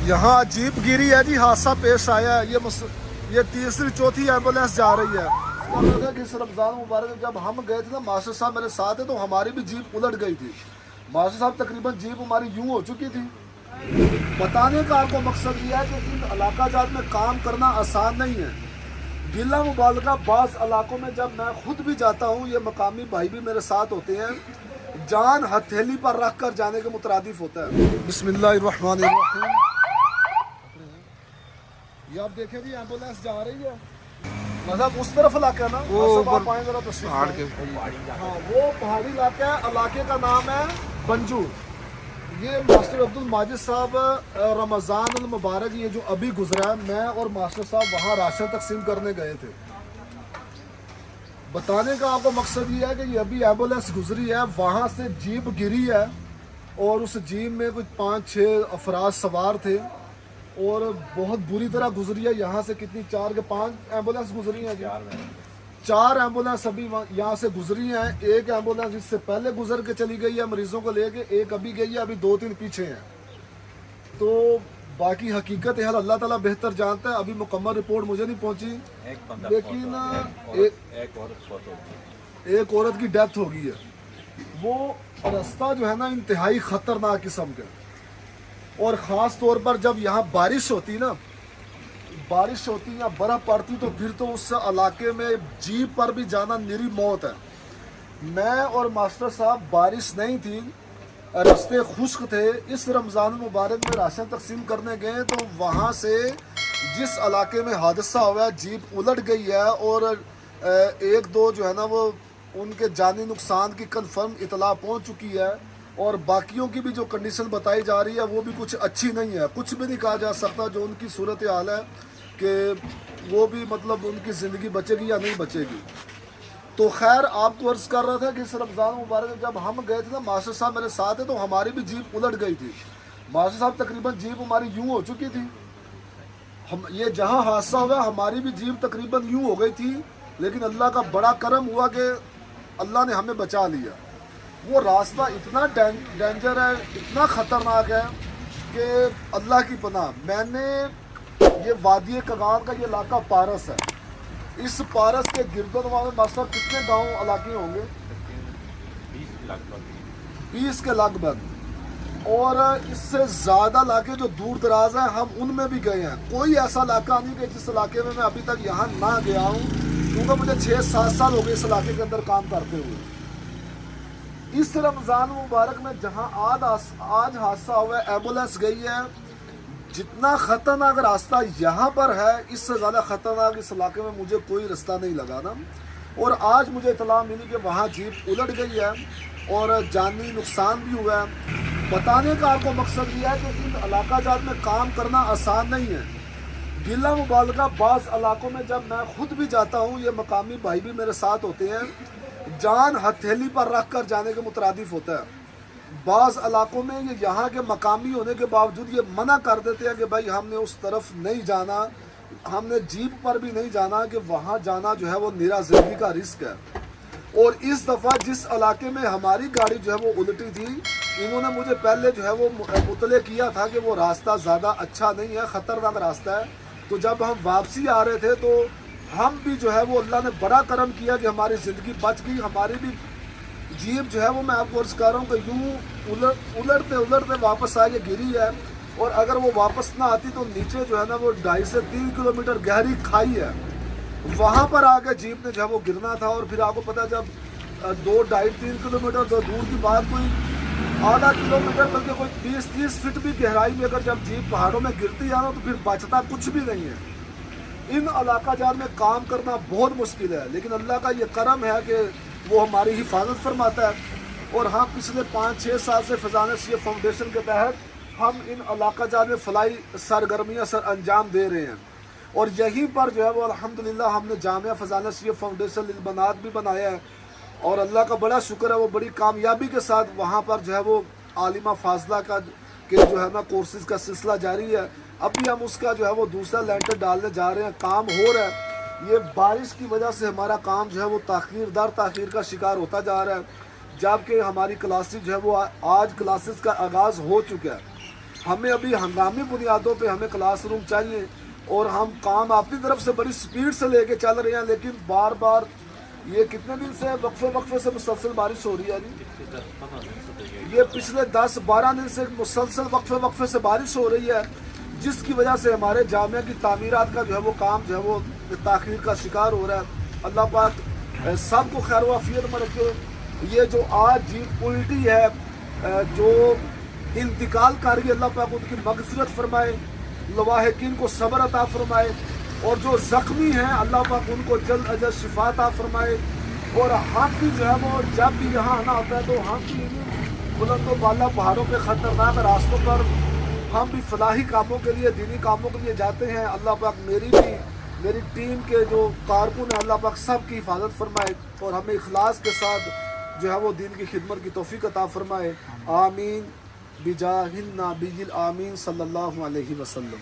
यहाँ जीप गिरी है जी, हादसा पेश आया है। ये तीसरी चौथी एम्बुलेंस जा रही है। कि इस रमज़ान मुबारक में जब हम गए थे ना, मास्टर साहब मेरे साथ है, तो हमारी भी जीप उलट गई थी। मास्टर साहब तकरीबन जीप हमारी यूं हो चुकी थी। बताने का आपको मकसद ये है कि इन इलाका जात में काम करना आसान नहीं है। गिला मुबालका बास इलाकों में जब मैं खुद भी जाता हूँ, ये मकामी भाई भी मेरे साथ होते हैं, जान हथेली पर रख कर जाने के मुतरादिफ होता है। बिस्मिल्लाहिर्रहमानिर्रहीम। ये आप देखें जी, एम्बुलेंस जा रही है, मतलब उस तरफ इलाका है ना, वो ऊपर जरा पहाड़ के, हाँ वो पहाड़ी इलाका है। इलाके का नाम है बंजू। ये मास्टर अब्दुल माजिद साहब रमज़ान मुबारक ये जो अभी गुजरा है, मैं और मास्टर साहब वहाँ राशन तकसीम करने गए थे। बताने का आपको मकसद ये है कि ये अभी एम्बुलेंस गुजरी है, वहाँ से जीप गिरी है और उस जीप में कुछ 5-6 अफराद सवार थे और बहुत बुरी तरह गुजरी है। यहाँ से कितनी 4 के 5 एम्बुलेंस गुजरी हैं, 4 एम्बुलेंस अभी यहाँ से गुजरी हैं। एक एम्बुलेंस इससे पहले गुजर के चली गई है मरीजों को लेके, एक अभी गई है, अभी 2-3 पीछे हैं। तो बाकी हकीकत है अल्लाह ताला बेहतर जानता है, अभी मुकम्मल रिपोर्ट मुझे नहीं पहुंची, लेकिन एक औरत की डेथ हो गई है। वो रास्ता जो है ना इंतहाई खतरनाक किस्म का, और ख़ास तौर पर जब यहाँ बारिश होती ना, बारिश होती या बर्फ़ पड़ती, तो फिर तो उस इलाके में जीप पर भी जाना निरी मौत है। मैं और मास्टर साहब, बारिश नहीं थी, रास्ते खुश्क थे, इस रमज़ान मुबारक में राशन तकसीम करने गए, तो वहाँ से जिस इलाके में हादसा हुआ है, जीप उलट गई है और 1-2 जो है ना वो उनके जानी नुकसान की कन्फर्म इतला पहुँच चुकी है। और बाकियों की भी जो कंडीशन बताई जा रही है वो भी कुछ अच्छी नहीं है। कुछ भी नहीं कहा जा सकता जो उनकी सूरत हाल है कि वो भी मतलब उनकी ज़िंदगी बचेगी या नहीं बचेगी। तो खैर आपको अर्ज़ कर रहा था कि इस रमज़ान मुबारक में जब हम गए थे ना, मास्टर साहब मेरे साथ है, तो हमारी भी जीप उलट गई थी। मास्टर साहब तकरीबन जीप हमारी यूं हो चुकी थी। हम ये जहां हादसा हुआ हमारी भी जीप तकरीबन यूं हो गई थी, लेकिन अल्लाह का बड़ा करम हुआ कि अल्लाह ने हमें बचा लिया। वो रास्ता इतना डेंजर है, इतना ख़तरनाक है कि अल्लाह की पनाह। मैंने ये वादी कगार का ये इलाका पारस है, इस पारस के गिरदोनवाल मास्टर कितने गांव इलाके होंगे? 20 के लगभग, और इससे ज़्यादा इलाके जो दूर दराज हैं हम उनमें भी गए हैं। कोई ऐसा इलाका नहीं कि जिस इलाके में मैं अभी तक यहाँ ना गया हूँ, क्योंकि मुझे 6-7 साल हो गए इस इलाके के अंदर काम करते हुए। इस रमज़ान मुबारक में जहाँ आज हादसा हुआ है, एम्बुलेंस गई है, जितना ख़तरनाक रास्ता यहाँ पर है, इससे ज़्यादा ख़तरनाक इस इलाके में मुझे कोई रास्ता नहीं लगा ना। और आज मुझे इतला मिली कि वहाँ जीप उलट गई है और जानी नुकसान भी हुआ है। बताने का आपको मकसद ये है कि इन इलाका जात में काम करना आसान नहीं है। गिला मुबालका बास इलाकों में जब मैं खुद भी जाता हूँ, ये मकामी भाई भी मेरे साथ होते हैं, जान हथेली पर रख कर जाने के मुतरादिफ होता है। बाज़ इलाकों में ये यहाँ के मकामी होने के बावजूद ये मना कर देते हैं कि भाई हमने उस तरफ नहीं जाना, हमने जीप पर भी नहीं जाना, कि वहाँ जाना जो है वो निरा ज़िंदगी का रिस्क है। और इस दफ़ा जिस इलाके में हमारी गाड़ी जो है वो उल्टी थी, इन्होंने मुझे पहले जो है वो मुतले किया था कि वो रास्ता ज़्यादा अच्छा नहीं है, ख़तरनाक रास्ता है। तो जब हम वापसी आ रहे थे तो हम भी जो है वो अल्लाह ने बड़ा करम किया कि हमारी ज़िंदगी बच गई। हमारी भी जीप जो है वो मैं आपको अर्ज़ कर रहा हूँ कि यूँ उलटते वापस आके गिरी है, और अगर वो वापस ना आती तो नीचे जो है ना वो 2.5 से 3 किलोमीटर गहरी खाई है, वहाँ पर आके जीप ने जो है वो गिरना था। और फिर आपको पता है जब 2-2.5-3 किलोमीटर तो दूर की बात, कोई आधा किलोमीटर बल्कि कोई 20-30 फीट भी गहराई में अगर जब जीप पहाड़ों में गिरती है ना, तो फिर बचता कुछ भी नहीं है। इन इलाका जात में काम करना बहुत मुश्किल है, लेकिन अल्लाह का ये करम है कि वो हमारी हिफाजत फरमाता है। और हाँ, पिछले 5-6 साल से फैज़ान नसीहत फाउंडेशन के तहत हम इन इलाका जात में फलाई सरगर्मियाँ अंजाम दे रहे हैं। और यहीं पर जो है वो अल्हम्दुलिल्लाह हमने जामिया फैज़ान नसीहत फाउंडेशन लिलबनात भी बनाया है, और अल्लाह का बड़ा शुक्र है वो बड़ी कामयाबी के साथ वहाँ पर जो है वो आलिमा फाजला का जो है ना कोर्सेज़ का सिलसिला जारी है। अभी हम उसका जो है वो दूसरा लेंटर डालने जा रहे हैं, काम हो रहा है। ये बारिश की वजह से हमारा काम जो है वो ताख़ीर का शिकार होता जा रहा है, जबकि हमारी क्लासेज जो है वो आज क्लासेस का आगाज़ हो चुका है। ہمیں ابھی ہنگامی بنیادوں پہ ہمیں کلاس روم چاہیے، اور ہم کام اپنی طرف سے بڑی سپیڈ سے لے کے چل رہے ہیں، لیکن بار بار یہ کتنے دن سے وقفے سے مسلسل بارش ہو رہی ہے جی؟ یہ پچھلے 10-12 دن سے مسلسل وقفے سے بارش ہو رہی ہے، جس کی وجہ سے ہمارے جامعہ کی تعمیرات کا جو ہے وہ کام جو ہے وہ تاخیر کا شکار ہو رہا ہے۔ اللہ پاک سب کو خیر و عافیت میں رکھے۔ یہ جو آج جی الٹی ہے، جو انتقال کر گئی، اللہ پاک ان کی مغفرت فرمائے، لواحقین کو صبر عطا فرمائے، اور جو زخمی ہیں اللہ پاک ان کو جلد از جلد شفا عطا فرمائے۔ اور ہم بھی جو ہے وہ جب بھی یہاں آنا ہوتا ہے تو ہم بھی بلند و بالا پہاڑوں پہ خطرناک راستوں پر ہم بھی فلاحی کاموں کے لیے، دینی کاموں کے لیے جاتے ہیں۔ اللہ پاک میری ٹیم کے جو کارکن ہیں اللہ پاک سب کی حفاظت فرمائے، اور ہمیں اخلاص کے ساتھ جو ہے وہ دین کی خدمت کی توفیق عطا فرمائے۔ آمین بجاہ النبی الآمین صلی اللہ علیہ وسلم۔